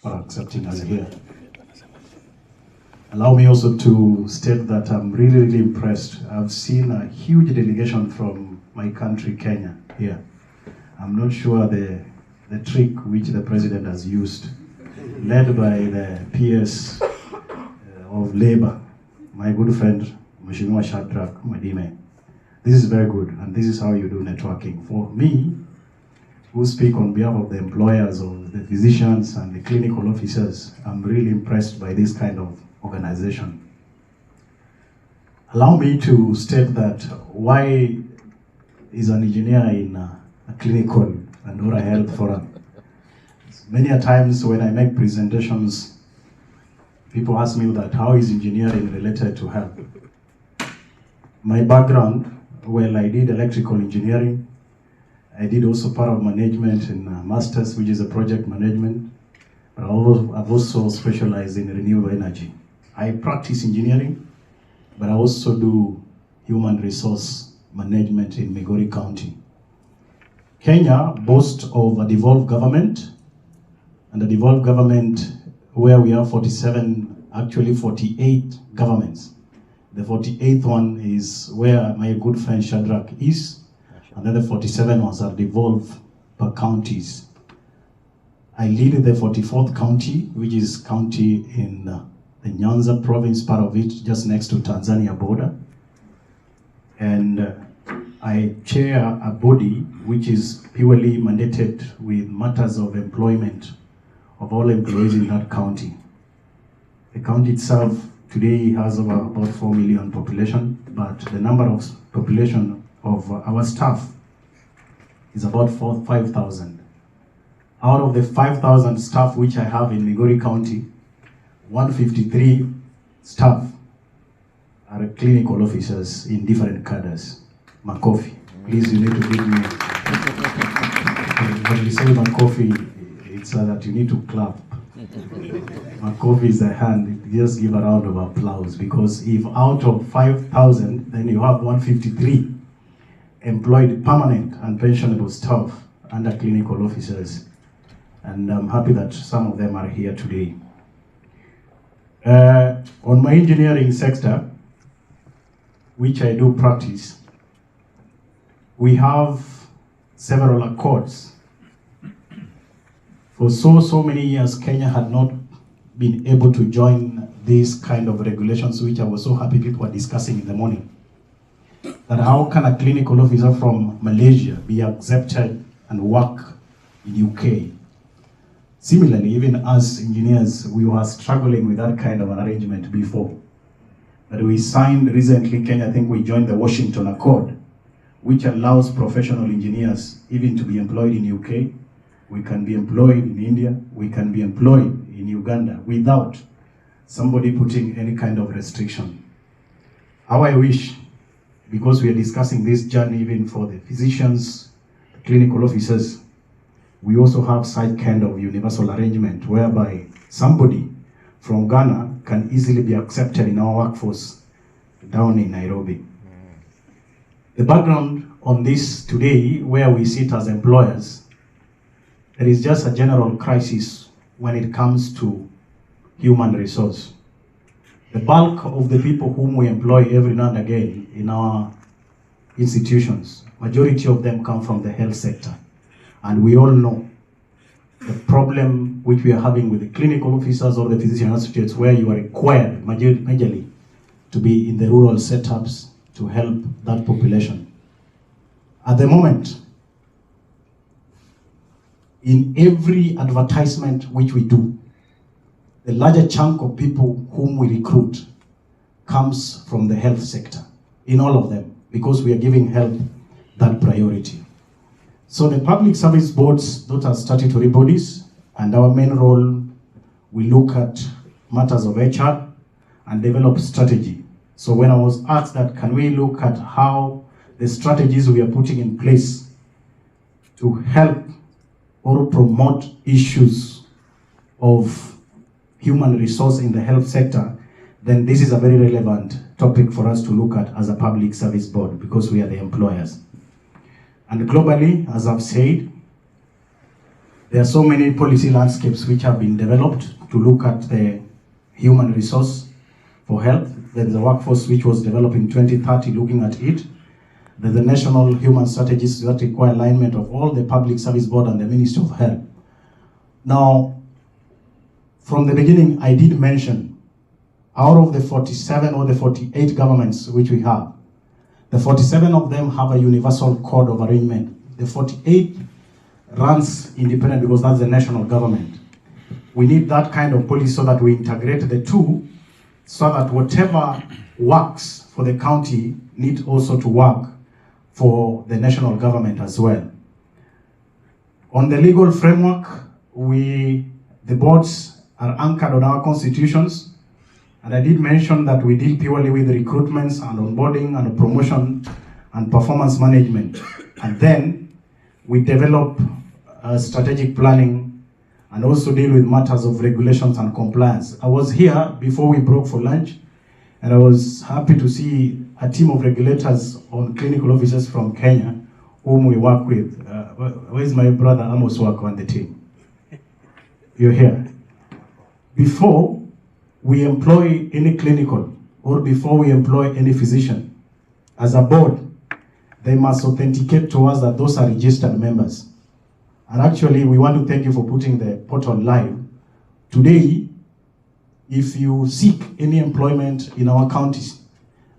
for accepting us here. Allow me also to state that I'm really, really impressed. I've seen a huge delegation from my country, Kenya, here. I'm not sure the trick which the president has used, led by the PS of Labor, my good friend, Mheshimiwa Shadrach Madime. This is very good, and this is how you do networking. For me, who speak on behalf of the employers, of the physicians and the clinical officers, I'm really impressed by this kind of organization. Allow me to state that why is an engineer in a clinical and oral health forum? Many a times when I make presentations, people ask me that how is engineering related to health? My background, well, I did electrical engineering. I did also part of management in master's, which is a project management. But I've also specialized in renewable energy. I practice engineering, but I also do human resource management in Migori County. Kenya boasts of a devolved government, and a devolved government where we have 48 governments. The 48th one is where my good friend Shadrach is, and then the 47 ones are devolved per counties. I lead the 44th county, which is county in the Nyanza province, part of it, just next to Tanzania border. And I chair a body which is purely mandated with matters of employment of all employees in that county. The county itself today has about 4 million population, but the number of population of our staff is about 5,000. Out of the 5,000 staff which I have in Migori County, 153 staff are clinical officers in different cadres. Makofi. Please, you need to give me. When we say Makofi, it's that you need to clap. Makofi is a hand. Just give a round of applause, because if out of 5,000, then you have 153 employed permanent and pensionable staff under clinical officers. And I'm happy that some of them are here today. On my engineering sector, which I do practice, we have several accords. For so many years, Kenya had not been able to join these kind of regulations, which I was so happy people were discussing in the morning. That how can a clinical officer from Malaysia be accepted and work in UK? Similarly, even as engineers, we were struggling with that kind of an arrangement before. But we signed recently, Kenya, I think we joined the Washington Accord, which allows professional engineers even to be employed in UK. We can be employed in India, we can be employed in Uganda without somebody putting any kind of restriction. How I wish, because we are discussing this journey even for the physicians, the clinical officers, we also have such kind of universal arrangement whereby somebody from Ghana can easily be accepted in our workforce down in Nairobi. The background on this today, where we sit as employers, there is just a general crisis when it comes to human resource. The bulk of the people whom we employ every now and again in our institutions, majority of them come from the health sector. And we all know the problem which we are having with the clinical officers or the physician associates, where you are required majorly to be in the rural setups to help that population. At the moment, in every advertisement which we do, the larger chunk of people whom we recruit comes from the health sector, in all of them, because we are giving health that priority. So the public service boards, those are statutory bodies, and our main role, we look at matters of HR and develop strategy. So when I was asked that, can we look at how the strategies we are putting in place to help or promote issues of human resource in the health sector, then this is a very relevant topic for us to look at as a public service board, because we are the employers. And globally, as I've said, There are so many policy landscapes which have been developed to look at the human resource for health. There is a workforce which was developed in 2030 looking at it. There's the national human strategies that require alignment of all the public service board and the Ministry of Health. Now, from the beginning, I did mention, out of the 47 or the 48 governments which we have, the 47 of them have a universal code of arrangement. The 48 runs independent because that's the national government. We need that kind of policy so that we integrate the two, so that whatever works for the county needs also to work for the national government as well. On the legal framework, the boards are anchored on our constitutions, and I did mention that we deal purely with recruitments and onboarding and promotion and performance management. And then we develop strategic planning and also deal with matters of regulations and compliance. I was here before we broke for lunch, and I was happy to see a team of regulators on clinical officers from Kenya whom we work with. Where's my brother Amos work on the team? You're here. Before we employ any clinical or before we employ any physician, as a board, they must authenticate to us that those are registered members. And actually, we want to thank you for putting the portal live. Today, if you seek any employment in our counties,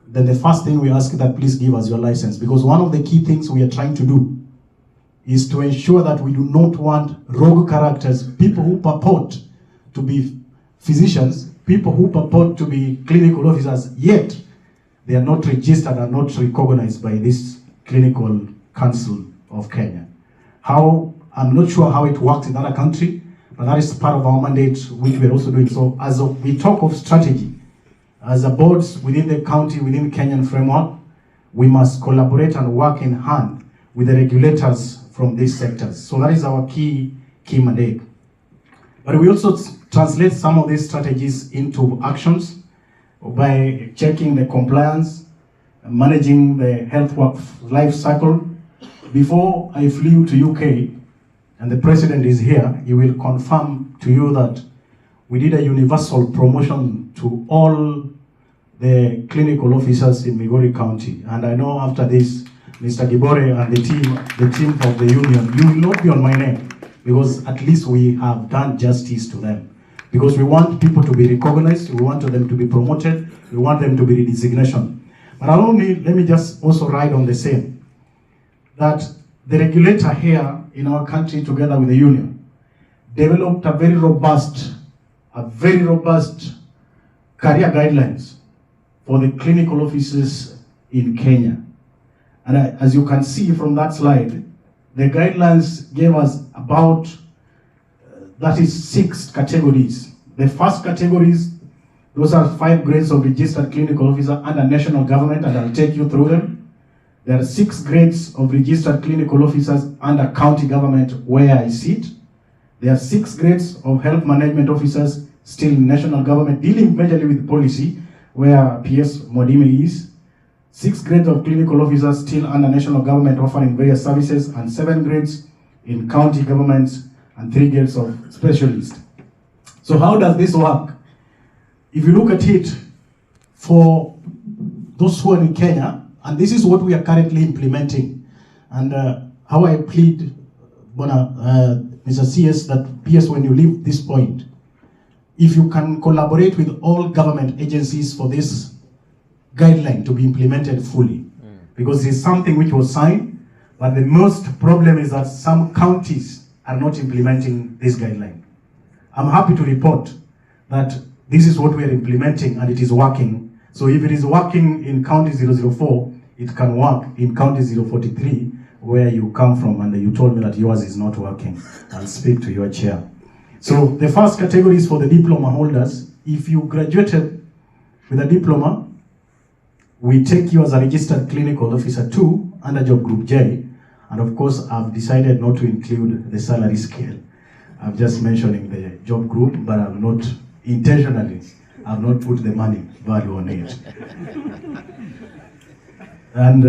then the first thing we ask is that please give us your license, because one of the key things we are trying to do is to ensure that we do not want rogue characters, people who purport to be physicians, people who purport to be clinical officers, yet they are not registered and not recognized by this Clinical Council of Kenya. I'm not sure how it works in other country, but that is part of our mandate, which we are also doing. So as we talk of strategy, as a boards within the county, within Kenyan framework, we must collaborate and work in hand with the regulators from these sectors. So that is our key mandate. But we also translate some of these strategies into actions by checking the compliance, managing the health work life cycle. Before I flew to UK, and the president is here, he will confirm to you that we did a universal promotion to all the clinical officers in Migori County. And I know after this, Mr. Gibore and the team of the union, you will not be on my name, because at least we have done justice to them. Because we want people to be recognized, we want them to be promoted, we want them to be redesignation. But let me just also ride on the same, that the regulator here in our country, together with the union, developed a very robust career guidelines for the clinical officers in Kenya. And as you can see from that slide, the guidelines gave us about 36 categories. The first categories, those are 5 grades of registered clinical officer under national government, and I'll take you through them. There are 6 grades of registered clinical officers under county government where I sit. There are 6 grades of health management officers still in national government, dealing majorly with policy, where PS Modime is. 6 grades of clinical officers still under national government offering various services, and 7 grades in county governments, and 3 grades of specialists. So how does this work? If you look at it, for those who are in Kenya, and this is what we are currently implementing, and how I plead, Mr. CS, that PS, when you leave this point, if you can collaborate with all government agencies for this guideline to be implemented fully, because it's something which was signed, but the most problem is that some counties are not implementing this guideline. I'm happy to report that this is what we are implementing and it is working. So if it is working in county 004, it can work in county 043, where you come from, and you told me that yours is not working. I'll speak to your chair. So the first category is for the diploma holders. If you graduated with a diploma, we take you as a registered clinical officer 2 under job group J. And of course, I've decided not to include the salary scale. I'm just mentioning the job group, but I'm not intentionally, I've not put the money value on it. And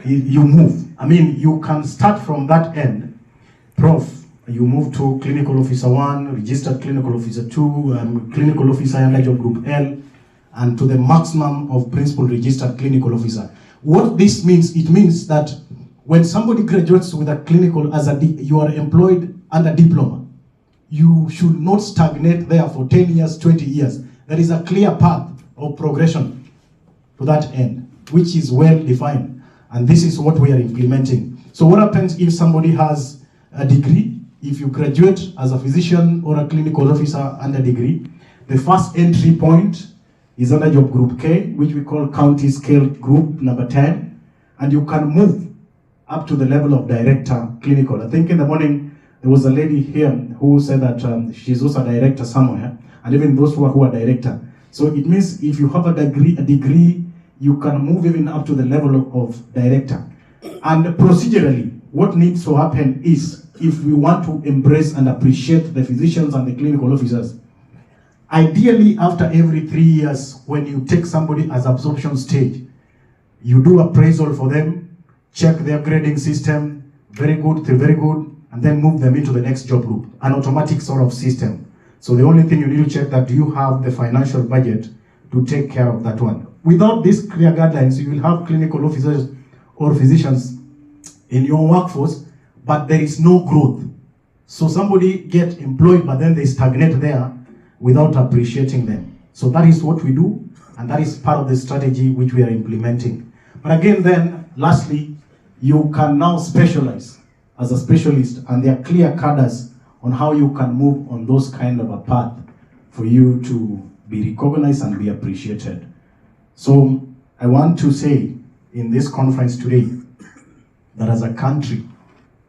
you move. I mean, you can start from that end. Prof, you move to clinical officer 1, registered clinical officer 2, clinical officer under job group L, and to the maximum of principal registered clinical officer. What this means, it means that when somebody graduates with a clinical you are employed under diploma, you should not stagnate there for 10 years, 20 years. There is a clear path of progression to that end, which is well defined. And this is what we are implementing. So what happens if somebody has a degree? If you graduate as a physician or a clinical officer under degree, the first entry point is under job group K, which we call county scale group number 10. And you can move up to the level of director clinical. I think in the morning, there was a lady here who said that she's also a director somewhere, and even those who are director. So it means if you have a degree, you can move even up to the level of director. And procedurally, what needs to happen is, if we want to embrace and appreciate the physicians and the clinical officers, ideally after every 3 years, when you take somebody as absorption stage, you do appraisal for them, check their grading system, very good to very good, and then move them into the next job group, an automatic sort of system. So the only thing you need to check that, do you have the financial budget to take care of that one? Without these clear guidelines, you will have clinical officers or physicians in your workforce, but there is no growth. So somebody gets employed, but then they stagnate there without appreciating them. So that is what we do, and that is part of the strategy which we are implementing. But again then, lastly, you can now specialize as a specialist, and there are clear cadres on how you can move on those kind of a path for you to be recognized and be appreciated. So I want to say in this conference today that as a country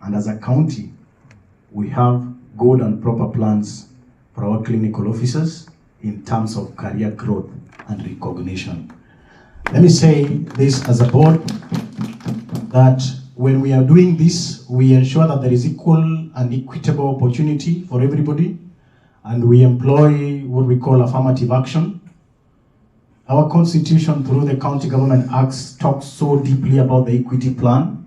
and as a county, we have good and proper plans for our clinical officers in terms of career growth and recognition. Let me say this as a board, that when we are doing this, we ensure that there is equal and equitable opportunity for everybody, and we employ what we call affirmative action. Our constitution, through the County Government Acts, talks so deeply about the equity plan,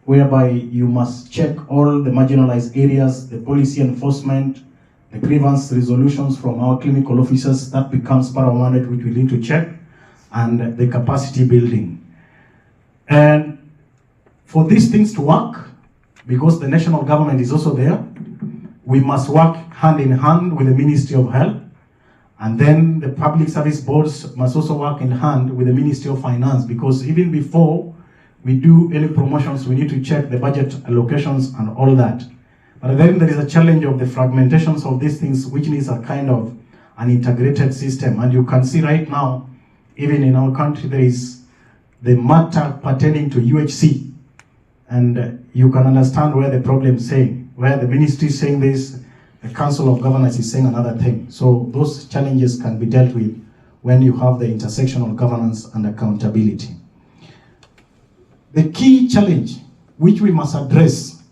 whereby you must check all the marginalized areas, the policy enforcement, the grievance resolutions from our clinical officers. That becomes part of our mandate, which we need to check, and the capacity building. And for these things to work, because the national government is also there, we must work hand in hand with the Ministry of Health, and then the public service boards must also work in hand with the Ministry of Finance, because even before we do any promotions, we need to check the budget allocations and all that. But then there is a challenge of the fragmentations of these things, which needs a kind of an integrated system. And you can see right now, even in our country, there is the matter pertaining to UHC. And you can understand where the problem is saying, where the ministry is saying this, the Council of Governors is saying another thing. So those challenges can be dealt with when you have the intersectional governance and accountability. The key challenge which we must address,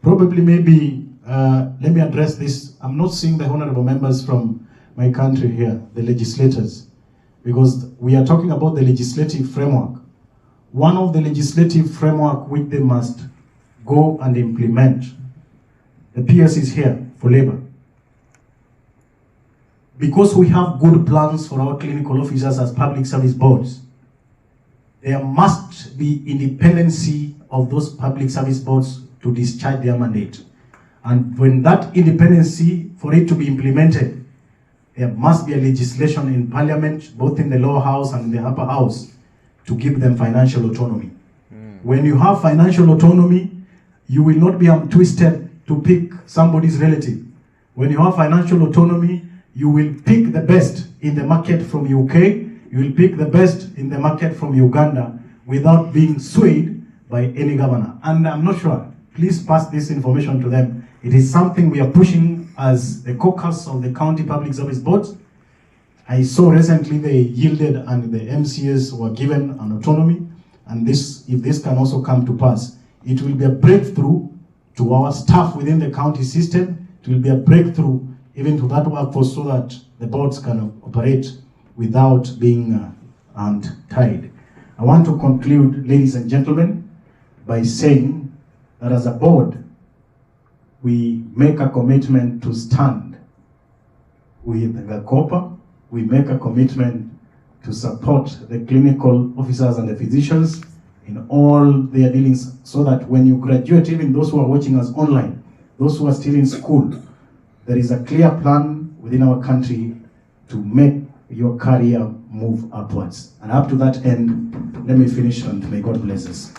probably maybe, let me address this. I'm not seeing the honorable members from my country here, the legislators, because we are talking about the legislative framework. One of the legislative framework which they must go and implement, the PS is here for labor. Because we have good plans for our clinical officers as public service boards, there must be independency of those public service boards to discharge their mandate. And when that independency, for it to be implemented, there must be a legislation in Parliament, both in the lower house and in the upper house, to give them financial autonomy. When you have financial autonomy, you will not be twisted to pick somebody's relative. When you have financial autonomy, you will pick the best in the market from UK, you will pick the best in the market from Uganda without being swayed by any governor. And I'm not sure, please pass this information to them. It is something we are pushing as the caucus of the county public service boards. I saw recently they yielded and the MCAs were given an autonomy, and this, if this can also come to pass, it will be a breakthrough to our staff within the county system. It will be a breakthrough even to that workforce, so that the boards can operate without being tied. I want to conclude, ladies and gentlemen, by saying that as a board, we make a commitment to stand with the COPA. We make a commitment to support the clinical officers and the physicians in all their dealings, so that when you graduate, even those who are watching us online, those who are still in school, there is a clear plan within our country to make your career move upwards. And up to that end, let me finish and may God bless us.